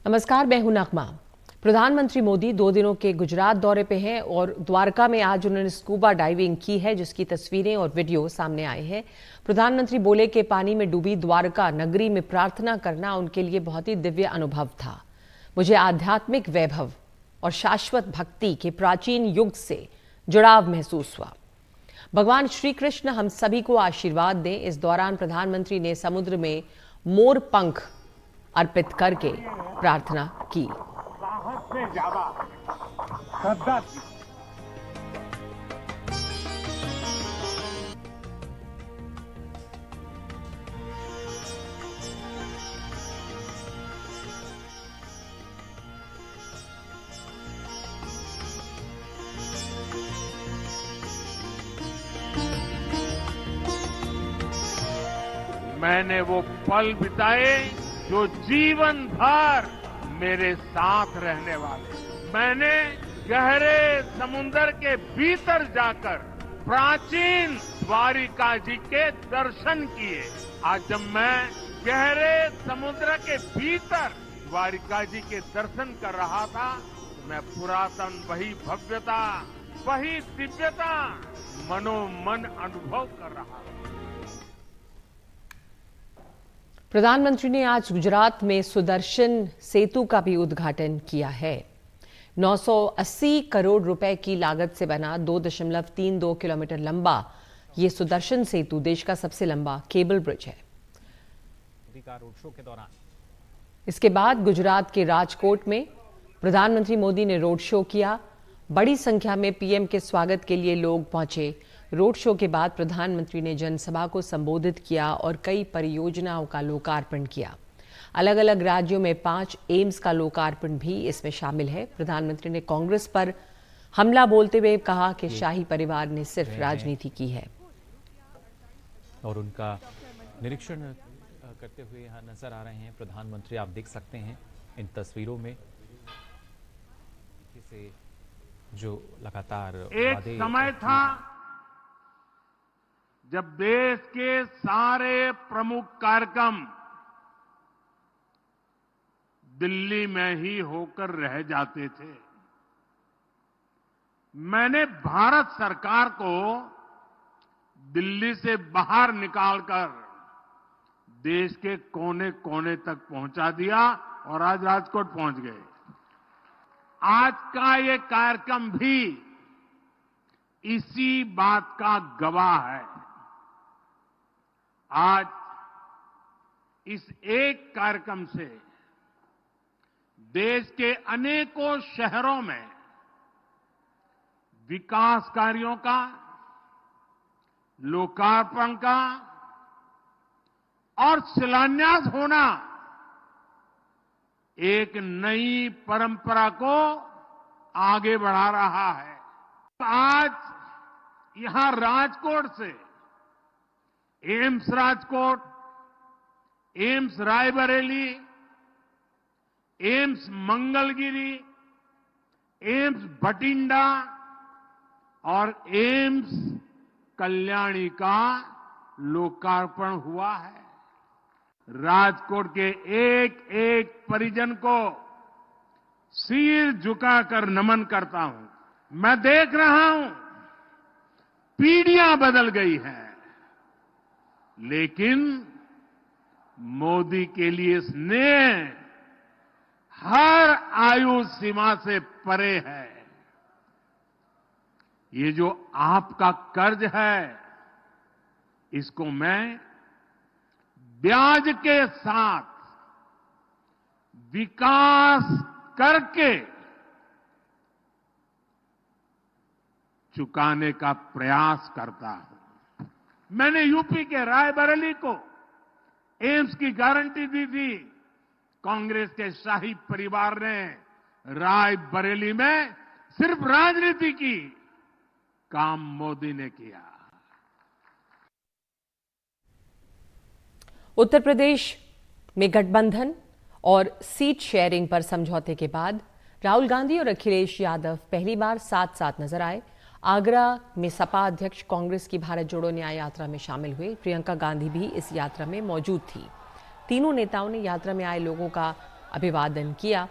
नमस्कार, मैं हूं नगमा। प्रधानमंत्री मोदी 2 दिनों के गुजरात दौरे पे हैं और द्वारका में आज उन्होंने स्कूबा डाइविंग की है, जिसकी तस्वीरें और वीडियो सामने आए हैं। प्रधानमंत्री बोले कि पानी में डूबी द्वारका नगरी में प्रार्थना करना उनके लिए बहुत ही दिव्य अनुभव था। मुझे आध्यात्मिक वैभव और शाश्वत भक्ति के प्राचीन युग से जुड़ाव महसूस हुआ। भगवान श्री कृष्ण हम सभी को आशीर्वाद दें। इस दौरान प्रधानमंत्री ने समुद्र में मोर पंख अर्पित करके प्रार्थना की। साहस से ज्यादा श्रद्धा थी। मैंने वो पल बिताए जो जीवन भर मेरे साथ रहने वाले। मैंने गहरे समुद्र के भीतर जाकर प्राचीन द्वारिका जी के दर्शन किए। आज जब मैं गहरे समुद्र के भीतर द्वारिका जी के दर्शन कर रहा था, मैं पुरातन वही भव्यता, वही दिव्यता मनोमन अनुभव कर रहा था। प्रधानमंत्री ने आज गुजरात में सुदर्शन सेतु का भी उद्घाटन किया है। 980 करोड़ रुपए की लागत से बना 2.32 किलोमीटर लंबा ये सुदर्शन सेतु देश का सबसे लंबा केबल ब्रिज है। रोड शो के दौरान इसके बाद गुजरात के राजकोट में प्रधानमंत्री मोदी ने रोड शो किया। बड़ी संख्या में पीएम के स्वागत के लिए लोग पहुंचे। रोड शो के बाद प्रधानमंत्री ने जनसभा को संबोधित किया और कई परियोजनाओं का लोकार्पण किया। अलग अलग राज्यों में 5 एम्स का लोकार्पण भी इसमें शामिल है। प्रधानमंत्री ने कांग्रेस पर हमला बोलते हुए कहा कि शाही परिवार ने सिर्फ राजनीति की है। और उनका निरीक्षण करते हुए यहाँ नजर आ रहे हैं प्रधानमंत्री। आप देख सकते हैं इन तस्वीरों में से जो लगातार एक समय था जब देश के सारे प्रमुख कार्यक्रम दिल्ली में ही होकर रह जाते थे। मैंने भारत सरकार को दिल्ली से बाहर निकालकर देश के कोने कोने तक पहुंचा दिया और आज राजकोट पहुंच गए। आज का ये कार्यक्रम भी इसी बात का गवाह है। आज इस एक कार्यक्रम से देश के अनेकों शहरों में विकास कार्यों का, लोकार्पण का और शिलान्यास होना एक नई परंपरा को आगे बढ़ा रहा है। आज यहां राजकोट से AIIMS Rajkot, AIIMS Raebareli, AIIMS Mangalagiri, AIIMS Bathinda और एम्स कल्याणी का लोकार्पण हुआ है। राजकोट के एक एक परिजन को सिर झुकाकर नमन करता हूं। मैं देख रहा हूं पीढ़ियां बदल गई हैं, लेकिन मोदी के लिए स्नेह हर आयु सीमा से परे है। ये जो आपका कर्ज है, इसको मैं ब्याज के साथ विकास करके चुकाने का प्रयास करता हूं। मैंने यूपी के रायबरेली को एम्स की गारंटी दी थी। कांग्रेस के शाही परिवार ने रायबरेली में सिर्फ राजनीति की, काम मोदी ने किया। उत्तर प्रदेश में गठबंधन और सीट शेयरिंग पर समझौते के बाद राहुल गांधी और अखिलेश यादव पहली बार साथ साथ नजर आए। आगरा में सपा अध्यक्ष कांग्रेस की भारत जोड़ो न्याय यात्रा में शामिल हुए। प्रियंका गांधी भी इस यात्रा में मौजूद थी। तीनों नेताओं ने यात्रा में आए लोगों का अभिवादन किया।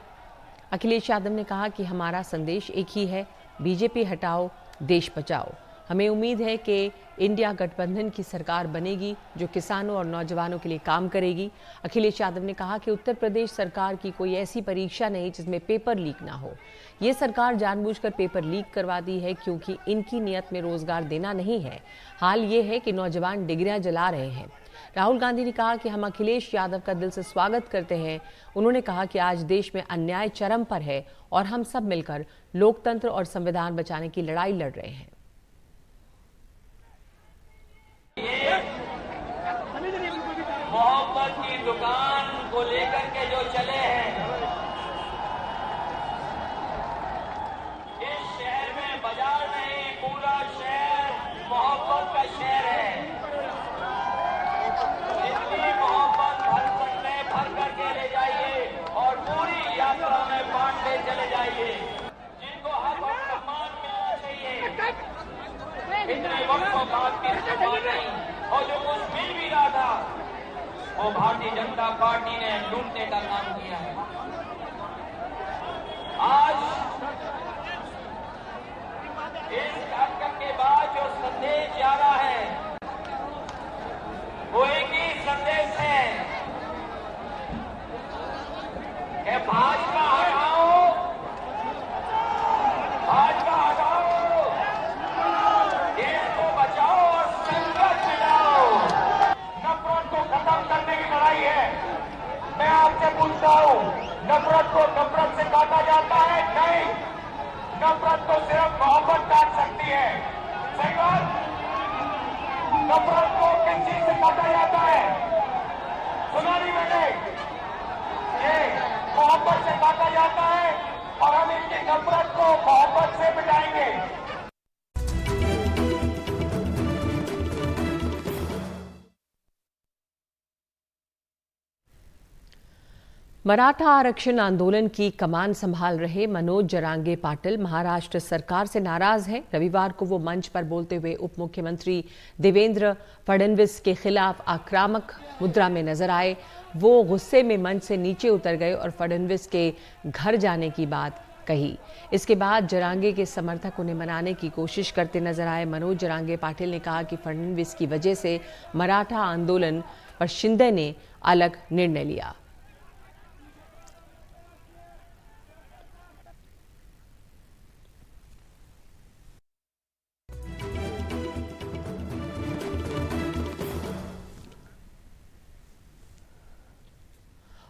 अखिलेश यादव ने कहा कि हमारा संदेश एक ही है, बीजेपी हटाओ, देश बचाओ। हमें उम्मीद है कि इंडिया गठबंधन की सरकार बनेगी जो किसानों और नौजवानों के लिए काम करेगी। अखिलेश यादव ने कहा कि उत्तर प्रदेश सरकार की कोई ऐसी परीक्षा नहीं जिसमें पेपर लीक ना हो। ये सरकार जानबूझकर पेपर लीक करवाती है क्योंकि इनकी नीयत में रोजगार देना नहीं है। हाल ये है कि नौजवान डिग्रियां जला रहे हैं। राहुल गांधी ने कहा कि हम अखिलेश यादव का दिल से स्वागत करते हैं। उन्होंने कहा कि आज देश में अन्याय चरम पर है और हम सब मिलकर लोकतंत्र और संविधान बचाने की लड़ाई लड़ रहे हैं। मोहब्बत की दुकान को लेकर के जो चले हैं, इस शहर में बाजार नहीं, पूरा शहर मोहब्बत का शहर है। इतनी मोहब्बत भर सकते भर करके ले जाइए और पूरी यात्रा में बांटते चले जाइए। जिनको हक और सम्मान मिलना चाहिए, इतने वक्तों बाद भी सम्मान नहीं, और जो कुछ मिल भी रहा था वो भारतीय जनता पार्टी ने लूटने का काम किया है। आज इस कार्यक्रम के बाद जो संदेश जा रहा है वो एक ही संदेश है कि भाजपा हटाओ, भाजपा हटाओ, देश को बचाओ और संकट मिटाओ। नफरत को खत्म करने की लड़ाई है। मैं आपसे पूछता हूँ, नफरत को नफरत से काटा जाता है? नहीं, नफरत को सिर्फ मोहब्बत काट सकती है। सही बात? नफरत को किस चीज से काटा जाता है? सुना नहीं मैंने? ये मोहब्बत से काटा जाता है और हम इनकी नफरत को मोहब्बत से मिटाएंगे। मराठा आरक्षण आंदोलन की कमान संभाल रहे मनोज जरांगे पाटिल महाराष्ट्र सरकार से नाराज हैं। रविवार को वो मंच पर बोलते हुए उप मुख्यमंत्री देवेंद्र फडणवीस के खिलाफ आक्रामक मुद्रा में नजर आए। वो गुस्से में मंच से नीचे उतर गए और फडणवीस के घर जाने की बात कही। इसके बाद जरांगे के समर्थक उन्हें मनाने की कोशिश करते नजर आए। मनोज जरांगे पाटिल ने कहा कि फडणवीस की वजह से मराठा आंदोलन पर शिंदे ने अलग निर्णय लिया।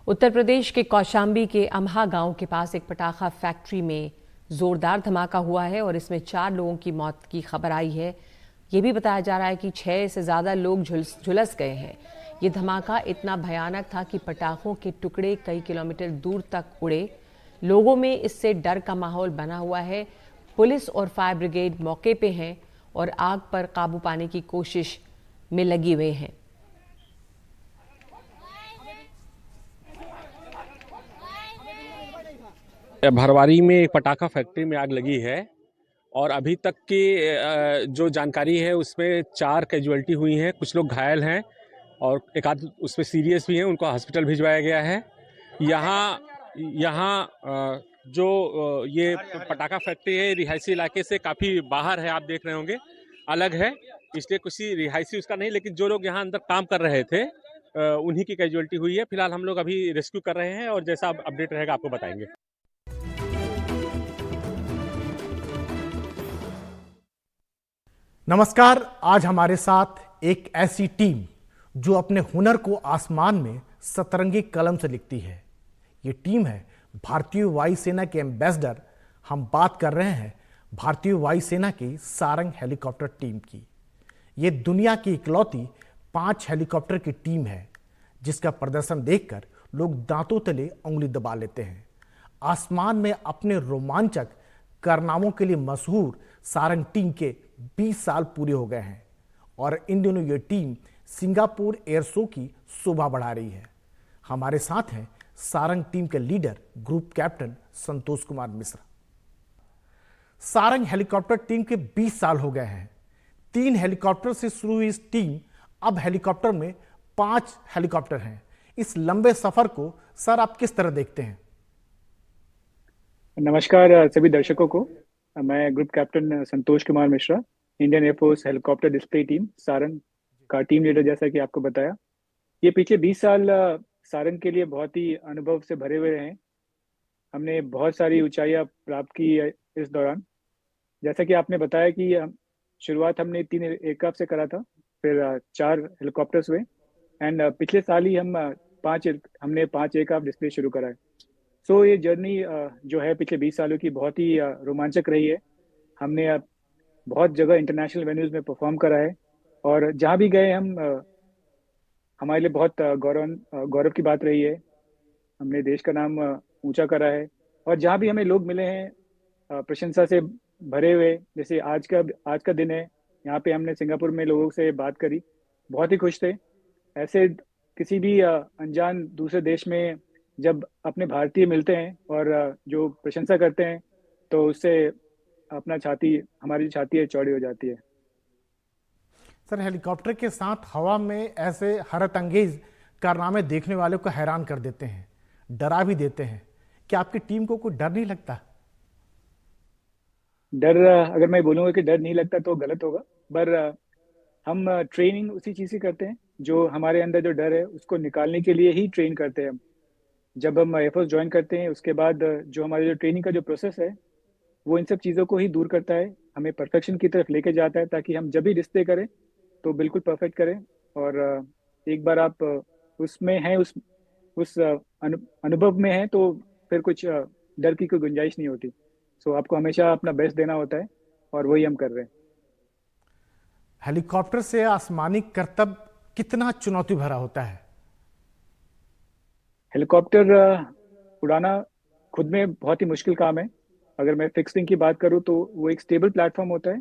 उत्तर प्रदेश के कौशाम्बी के अम्हा गांव के पास एक पटाखा फैक्ट्री में जोरदार धमाका हुआ है और इसमें 4 लोगों की मौत की खबर आई है। ये भी बताया जा रहा है कि 6 से ज़्यादा लोग झुलस गए हैं। ये धमाका इतना भयानक था कि पटाखों के टुकड़े कई किलोमीटर दूर तक उड़े। लोगों में इससे डर का माहौल बना हुआ है। पुलिस और फायर ब्रिगेड मौके पे हैं और आग पर काबू पाने की कोशिश में लगी हुए हैं। भरवारी में एक पटाखा फैक्ट्री में आग लगी है और अभी तक की जो जानकारी है उसमें 4 कैजुअल्टी हुई हैं, कुछ लोग घायल हैं और एक आध उसमें सीरियस भी हैं, उनको हॉस्पिटल भिजवाया गया है। यहाँ जो ये पटाखा फैक्ट्री है रिहायशी इलाके से काफ़ी बाहर है, आप देख रहे होंगे, अलग है, इसलिए किसी रिहायशी उसका नहीं, लेकिन जो लोग यहाँ अंदर काम कर रहे थे उन्हीं की कैजुअल्टी हुई है। फिलहाल हम लोग अभी रेस्क्यू कर रहे हैं और जैसा अपडेट रहेगा आपको बताएंगे। नमस्कार। आज हमारे साथ एक ऐसी टीम जो अपने हुनर को आसमान में सतरंगी कलम से लिखती है। ये टीम है भारतीय वायुसेना के एम्बेसडर। हम बात कर रहे हैं भारतीय वायुसेना की सारंग हेलीकॉप्टर टीम की। ये दुनिया की इकलौती 5 हेलीकॉप्टर की टीम है जिसका प्रदर्शन देखकर लोग दांतों तले उंगली दबा लेते हैं। आसमान में अपने रोमांचक कारनामों के लिए मशहूर सारंग टीम के 20 साल पूरे हो गए हैं और इन दिनों ये टीम सिंगापुर एयर शो की शोभा बढ़ा रही है। हमारे साथ हैं सारंग टीम के leader group captain Santosh Kumar Mishra. Sarang helicopter team के 20 साल हो गए हैं। 3 हेलीकॉप्टर से शुरू हुई इस टीम अब हेलीकॉप्टर में 5 हेलीकॉप्टर हैं। इस लंबे सफर को सर आप किस तरह देखते हैं? नमस्कार सभी दर्शकों को। मैं group captain Santosh Kumar Mishra, Indian air force helicopter display team Sarang का टीम लीडर, जैसा कि आपको बताया। ये पिछले 20 साल सारंग के लिए बहुत ही अनुभव से भरे हुए हैं। हमने बहुत सारी ऊंचाइयां प्राप्त की इस दौरान। जैसा कि आपने बताया कि शुरुआत हमने 3 एयरक्राफ्ट से करा था, फिर 4 हेलीकॉप्टर्स हुए, एंड पिछले साल ही हमने 5 एयरक्राफ्ट डिस्प्ले शुरू करा है। सो ये जर्नी जो है पिछले 20 सालों की बहुत ही रोमांचक रही है। हमने बहुत जगह इंटरनेशनल वेन्यूज में परफॉर्म करा है, और जहाँ भी गए हम हमारे लिए बहुत गौरव की बात रही है। हमने देश का नाम ऊंचा करा है, और जहाँ भी हमें लोग मिले हैं प्रशंसा से भरे हुए, जैसे आज का दिन है, यहाँ पे हमने सिंगापुर में लोगों से बात करी, बहुत ही खुश थे। ऐसे किसी भी अनजान दूसरे देश में जब अपने भारतीय मिलते हैं और जो प्रशंसा करते हैं, तो उससे हमारी छाती है चौड़ी हो जाती है। सर, हेलीकॉप्टर के साथ हवा में ऐसे हैरत अंगेज कारनामे देखने वालों को हैरान कर देते हैं, डरा भी देते हैं। क्या आपकी टीम को कोई डर नहीं लगता? डर, अगर मैं बोलूँगा कि डर नहीं लगता तो गलत होगा, पर हम ट्रेनिंग उसी चीज़ की करते हैं। जो हमारे अंदर जो डर है उसको निकालने के लिए ही ट्रेन करते हैं हम। जब हम एयरफोर्स ज्वाइन करते हैं, उसके बाद जो हमारे जो ट्रेनिंग का जो प्रोसेस है, वो इन सब चीज़ों को ही दूर करता है, हमें परफेक्शन की तरफ लेके जाता है, ताकि हम जब भी डिस्प्ले करें तो बिल्कुल परफेक्ट करें। और एक बार आप उसमें हैं, उस अनुभव में हैं, तो फिर कुछ डर की कोई गुंजाइश नहीं होती। सो आपको हमेशा अपना बेस्ट देना होता है, और वही हम कर रहे हैं। हेलीकॉप्टर से आसमानी करतब कितना चुनौती भरा होता है? हेलीकॉप्टर उड़ाना खुद में बहुत ही मुश्किल काम है। अगर मैं फिक्स विंग की बात करूं तो वो एक स्टेबल प्लेटफॉर्म होता है।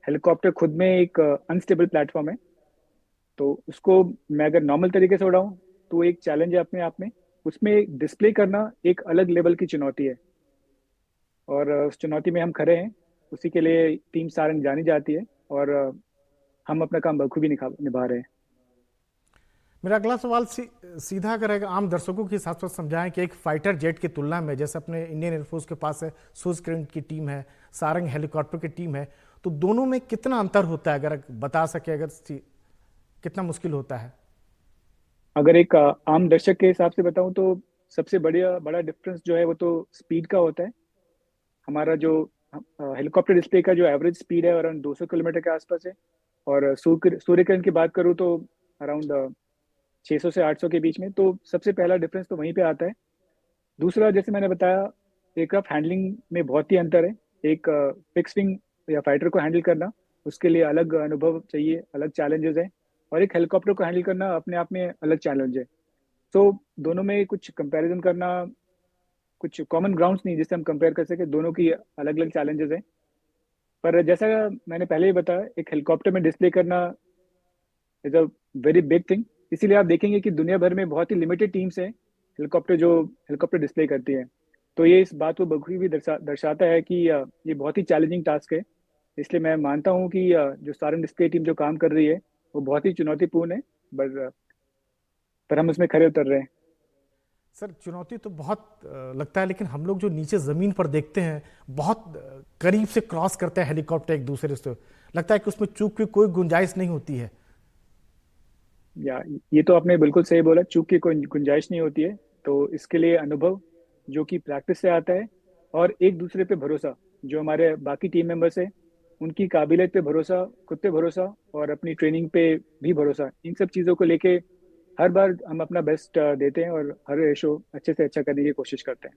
हेलीकॉप्टर खुद में एक अनस्टेबल प्लेटफॉर्म है, तो उसको मैं अगर नॉर्मल तरीके से उड़ाऊं तो एक चैलेंज है अपने आप में। उसमें डिस्प्ले करना एक अलग लेवल की चुनौती है, और उस चुनौती में हम खड़े हैं। उसी के लिए टीम सारंग जानी जाती है, और हम अपना काम बखूबी निभा रहे हैं। मेरा अगला सवाल सीधा अगर आम दर्शकों के साथ साथ समझाएं कि एक फाइटर जेट की तुलना में, जैसे अपने इंडियन एयरफोर्स के पास है सूर्यकिरण की टीम है, सारंग हेलीकॉप्टर की टीम है, तो दोनों में कितना अंतर होता है? अगर बता सके, कितना मुश्किल होता है? अगर एक आम दर्शक के हिसाब से बताऊं तो सबसे बड़ा डिफरेंस जो है वो तो स्पीड का होता है। हमारा जो हेलीकॉप्टर डिस्प्ले का जो एवरेज स्पीड है अराउंड 200 किलोमीटर के आसपास है, और सूर्यकिरण की बात करूँ तो अराउंड 600 से 800 के बीच में। तो सबसे पहला डिफरेंस तो वहीं पे आता है। दूसरा, जैसे मैंने बताया, एयरक्राफ्ट हैंडलिंग में बहुत ही अंतर है। एक फिक्स विंग या फाइटर को हैंडल करना, उसके लिए अलग अनुभव चाहिए, अलग चैलेंजेस हैं, और एक हेलीकॉप्टर को हैंडल करना अपने आप में अलग चैलेंज है। तो दोनों में कुछ कंपैरिजन करना, कुछ कॉमन ग्राउंड्स नहीं जिससे हम कंपेयर कर सके। दोनों की अलग अलग चैलेंजेस हैं। पर जैसा मैंने पहले ही बताया, एक हेलीकॉप्टर में डिस्प्ले करना is a very big thing. इसीलिए आप देखेंगे कि दुनिया भर में बहुत ही लिमिटेड टीम्स हैं हेलीकॉप्टर डिस्प्ले करती हैं। तो ये इस बात को बखूबी दर्शाता है कि ये बहुत ही चैलेंजिंग टास्क है। इसलिए मैं मानता हूँ कि जो सारंग डिस्प्ले टीम जो काम कर रही है वो बहुत ही चुनौतीपूर्ण है, पर हम उसमें खरे उतर रहे हैं। सर, चुनौती तो बहुत लगता है, लेकिन हम लोग जो नीचे जमीन पर देखते हैं, बहुत करीब से क्रॉस करते हैं हेलीकॉप्टर एक दूसरे से, लगता है कि उसमें चूक की कोई गुंजाइश नहीं होती है। ये तो आपने बिल्कुल सही बोला, चूक की कोई गुंजाइश नहीं होती है। तो इसके लिए अनुभव जो कि प्रैक्टिस से आता है, और एक दूसरे पे भरोसा, जो हमारे बाकी टीम मेंबर्स है उनकी काबिलियत पे भरोसा, खुद पे भरोसा, और अपनी ट्रेनिंग पे भी भरोसा, इन सब चीज़ों को लेके हर बार हम अपना बेस्ट देते हैं, और हर रेशो अच्छे से अच्छा करने की कोशिश करते हैं।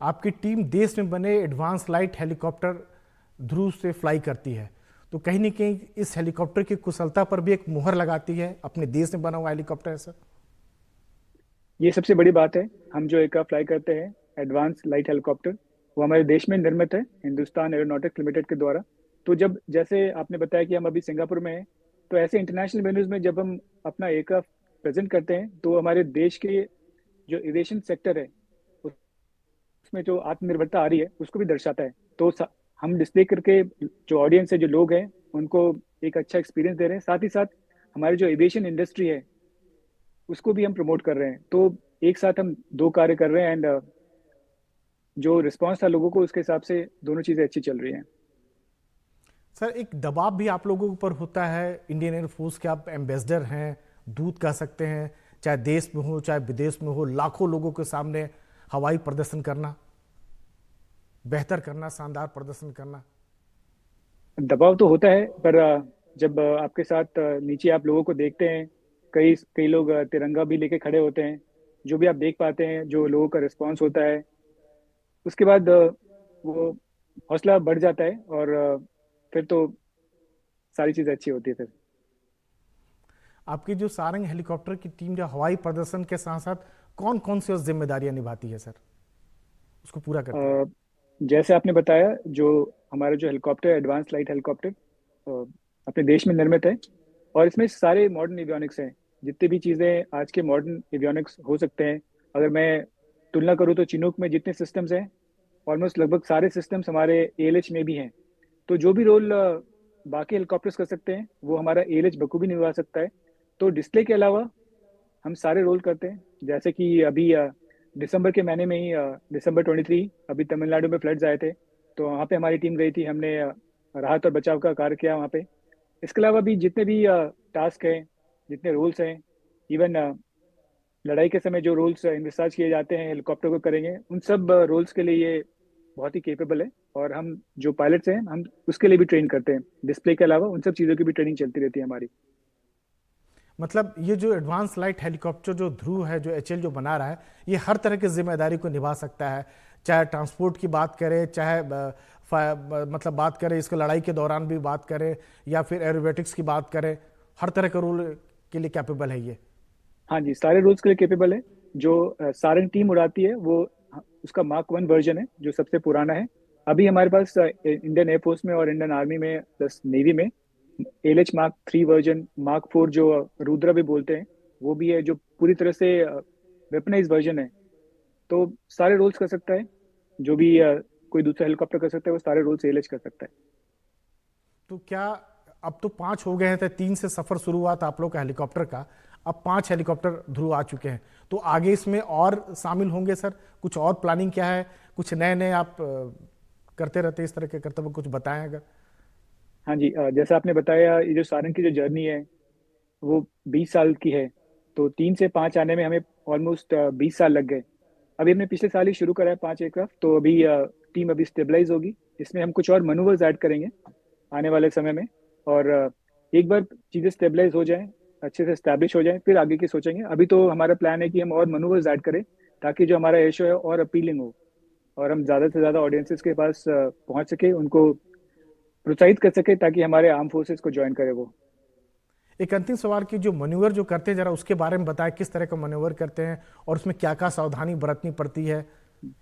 आपकी टीम देश में बने एडवांस लाइट हेलीकॉप्टर ध्रुव से फ्लाई करती है, तो कहीं ना कहीं इस हेलीकॉप्टर की कुशलता पर भी एक मुहर लगाती है, अपने देश में बना हुआ हेलीकॉप्टर है सर। ये सबसे बड़ी बात है। हम जो एयरक्राफ्ट फ्लाई करते हैं एडवांस लाइट हेलीकॉप्टर, वो हमारे देश में निर्मित है, हिंदुस्तान एरोनॉटिक्स लिमिटेड के द्वारा। तो जब, जैसे आपने बताया कि हम अभी सिंगापुर में हैं, तो ऐसे इंटरनेशनल वेन्यूज में जब हम अपना एयरक्राफ्ट प्रेजेंट करते हैं, तो हमारे देश के जो एविएशन सेक्टर है उसमें जो आत्मनिर्भरता आ रही है उसको भी दर्शाता है। तो हम डिस्प्ले करके जो ऑडियंस है, जो लोग हैं, उनको एक अच्छा एक्सपीरियंस दे रहे हैं। साथ ही साथ हमारी जो एविएशन इंडस्ट्री है उसको भी हम प्रमोट कर रहे हैं। तो एक साथ हम दो कार्य कर रहे हैं एंड जो रिस्पांस था लोगों को उसके हिसाब से दोनों चीज़ें अच्छी चल रही हैं। सर, एक दबाव भी आप लोगों के ऊपर होता है, इंडियन एयरफोर्स के आप एम्बेसडर हैं, दूत कह सकते हैं, चाहे देश में हो चाहे विदेश में हो, लाखों लोगों के सामने हवाई प्रदर्शन करना, बेहतर करना, शानदार प्रदर्शन करना। दबाव तो होता है, पर जब आपके साथ नीचे आप लोगों को देखते हैं, कई कई लोग तिरंगा भी लेके खड़े होते हैं, जो भी आप देख पाते हैं, जो लोगों का रिस्पांस होता है, उसके बाद वो हौसला बढ़ जाता है और फिर तो सारी चीज़ें अच्छी होती है फिर। आपकी जो सारंग हेलीकॉप्टर की टीम जो हवाई प्रदर्शन के साथ साथ कौन कौन सी जिम्मेदारियां निभाती है सर, उसको पूरा करती है? जैसे आपने बताया, जो हमारा जो हेलीकॉप्टर एडवांस लाइट हेलीकॉप्टर अपने देश में निर्मित है और इसमें सारे मॉडर्न एवियोनिक्स हैं। जितनी भी चीज़ें आज के मॉडर्न एवियोनिक्स हो सकते हैं, अगर मैं तुलना करूँ तो चिनूक में जितने सिस्टम्स हैं, ऑलमोस्ट लगभग सारे सिस्टम्स हमारे एएलएच में भी हैं। तो जो भी रोल बाकी हेलीकॉप्टर्स कर सकते हैं वो हमारा एएलएच बखूबी निभा सकता है। तो डिस्प्ले के अलावा हम सारे रोल करते हैं। जैसे कि अभी दिसंबर के महीने में ही दिसंबर 23 अभी तमिलनाडु में फ्लड्स आए थे, तो वहाँ पे हमारी टीम गई थी, हमने राहत और बचाव का कार्य किया वहाँ पे। इसके अलावा भी जितने भी टास्क हैं, जितने रोल्स हैं, इवन लड़ाई के समय जो रोल्स इन्विसाज किए जाते हैं हेलीकॉप्टर को करेंगे, उन सब रोल्स के लिए ये बहुत ही केपेबल है। और हम जो पायलट्स हैं हम उसके लिए भी ट्रेन करते हैं। डिस्प्ले के अलावा उन सब चीज़ों की भी ट्रेनिंग चलती रहती है हमारी। मतलब ये जो एडवांस लाइट हेलीकॉप्टर जो ध्रुव है, जो एचएल जो बना रहा है, ये हर तरह की जिम्मेदारी को निभा सकता है, चाहे ट्रांसपोर्ट की बात करें, चाहे मतलब बात करें इसको लड़ाई के दौरान भी बात करें, या फिर एरोबेटिक्स की बात करें, हर तरह के रोल के लिए कैपेबल है ये। हाँ जी, सारे रोल्स के लिए केपेबल है। जो सारंग टीम उड़ाती है वो उसका मार्क 1 वर्जन है, जो सबसे पुराना है। अभी हमारे पास इंडियन एयरफोर्स में और इंडियन आर्मी में प्लस नेवी में एलएच मार्क 3 वर्जन, मार्क 4 जो रुद्रा भी बोलते हैं वो भी है, जो पूरी तरह से वेपनाइज वर्जन है। तो सारे रोल्स कर सकता है, जो भी कोई दूसरा हेलीकॉप्टर कर सकता है वो सारे रोल्स एलएच कर सकता है। तो क्या अब तो 5 हो गए हैं, तो 3 से सफर शुरू हुआ था आप लोग का हेलीकॉप्टर का, अब 5 हेलीकॉप्टर ध्रुव आ चुके हैं, तो आगे इसमें और शामिल होंगे सर? कुछ और प्लानिंग क्या है? कुछ नए नए आप करते रहते इस तरह के कर्तव्य, कुछ बताएं अगर। हाँ जी, जैसा आपने बताया, ये जो सारंग की जो जर्नी है वो 20 साल की है, तो 3 से 5 आने में हमें ऑलमोस्ट 20 साल लग गए। अभी हमने पिछले साल ही शुरू करा है 5 एयरक्राफ्ट, तो अभी टीम अभी स्टेबलाइज होगी। इसमें हम कुछ और मनूवर्स ऐड करेंगे आने वाले समय में, और एक बार चीज़ें स्टेबलाइज हो जाएं, अच्छे से स्टैब्लिश हो जाएं, फिर आगे की सोचेंगे। अभी तो हमारा प्लान है कि हम और मनूवर्स ऐड करें ताकि जो हमारा एयर शो है और अपीलिंग हो और हम ज़्यादा से ज़्यादा ऑडियंसेस के पास पहुंच सके, उनको प्रोत्साहित कर सके ताकि हमारे आर्म फोर्सेस को ज्वाइन करे वो। एक अंतिम सवाल की जो मैन्यूवर जो करते हैं, जरा उसके बारे में बताएं, किस तरह का मैन्यूवर करते हैं और उसमें क्या क्या सावधानी बरतनी पड़ती है,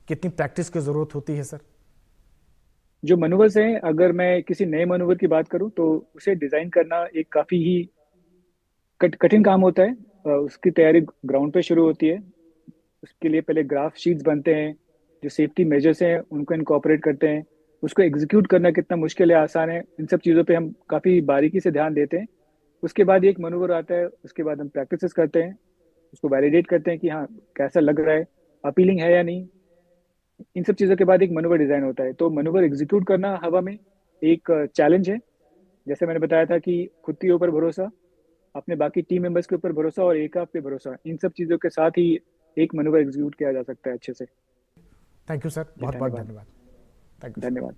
कितनी प्रैक्टिस की जरूरत होती है सर? जो मनूवर्स हैं, अगर मैं किसी नए मनूवर की बात करूं तो उसे डिजाइन करना एक काफी ही कठिन काम होता है। उसकी तैयारी ग्राउंड पे शुरू होती है। उसके लिए पहले ग्राफ शीट्स बनते हैं, जो सेफ्टी मेजर्स हैं उनको इनकॉर्पोरेट करते हैं। उसको एग्जीक्यूट करना कितना मुश्किल है आसान है, इन सब चीज़ों पे हम काफ़ी बारीकी से ध्यान देते हैं। उसके बाद एक मनूवर आता है, उसके बाद हम प्रैक्टिसेस करते हैं, उसको वैलिडेट करते हैं कि हाँ कैसा लग रहा है, अपीलिंग है या नहीं। इन सब चीज़ों के बाद एक मनूवर डिज़ाइन होता है। तो मनूवर एग्जीक्यूट करना हवा में एक चैलेंज है। जैसे मैंने बताया था कि खुद के ऊपर भरोसा, अपने बाकी टीम मेंबर्स के ऊपर भरोसा और एयरक्राफ्ट पे भरोसा, इन सब चीज़ों के साथ ही एक मनूवर एग्जीक्यूट किया जा सकता है अच्छे से। थैंक यू सर, बहुत बहुत धन्यवाद। Thank you. धन्यवाद।